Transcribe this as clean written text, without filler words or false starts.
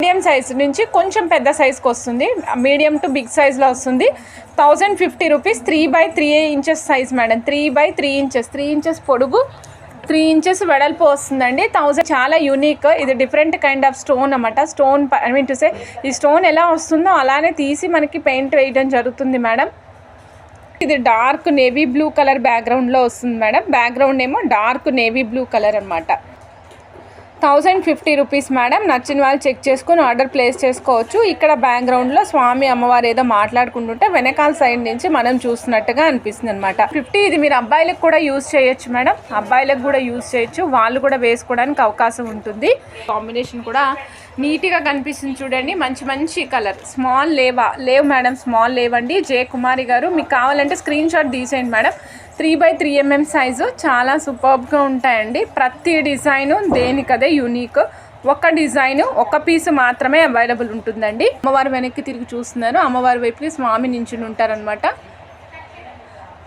Medium size నుంచి కొంచెం పెద్ద సైజ్కి వస్తుంది, మీడియం టు బిగ్ సైజ్లో వస్తుంది. 1050 rupees. 3x3 inches size madam. 3x3 inches, 3 inches పొడుగు, 3 ఇంచెస్ వెడల్పు వస్తుందండి. 1000. చాలా యూనిక్. ఇది డిఫరెంట్ కైండ్ ఆఫ్ స్టోన్ అన్నమాట. Stone I mean to say ఈ స్టోన్ ఎలా వస్తుందో అలానే తీసి మనకి పెయింట్ వేయడం జరుగుతుంది మేడం. ఇది డార్క్ నేవీ బ్లూ కలర్ బ్యాక్గ్రౌండ్లో వస్తుంది మేడం. బ్యాక్గ్రౌండ్ ఏమో డార్క్ నేవీ బ్లూ కలర్ అనమాట. 1050 రూపీస్ మేడం. నచ్చిన వాళ్ళు చెక్ చేసుకొని ఆర్డర్ ప్లేస్ చేసుకోవచ్చు. ఇక్కడ బ్యాక్గ్రౌండ్లో స్వామి అమ్మవారు ఏదో మాట్లాడుకుంటుంటే వెనకాల సైడ్ నుంచి మనం చూస్తున్నట్టుగా అనిపిస్తుంది అనమాట. 50. ఇది మీరు అబ్బాయిలకు కూడా యూజ్ చేయొచ్చు మేడం. అబ్బాయిలకు కూడా యూజ్ చేయొచ్చు, వాళ్ళు కూడా వేసుకోవడానికి అవకాశం ఉంటుంది. కాంబినేషన్ కూడా నీట్గా కనిపిస్తుంది చూడండి. మంచి మంచి కలర్. స్మాల్ లేవ్ మేడం, స్మాల్ లేవ్ అండి. జే కుమారి గారు, మీకు కావాలంటే స్క్రీన్ షాట్ తీసేయండి మేడం. 3x3 mm size. చాలా సూపర్బ్గా ఉంటాయండి. ప్రతి డిజైను దేనికదే యూనిక్. ఒక డిజైన్ ఒక పీస్ మాత్రమే అవైలబుల్ ఉంటుందండి. అమ్మవారు వెనక్కి తిరిగి చూస్తున్నారు. అమ్మవారి వైపుకి స్వామి నించుని ఉంటారనమాట.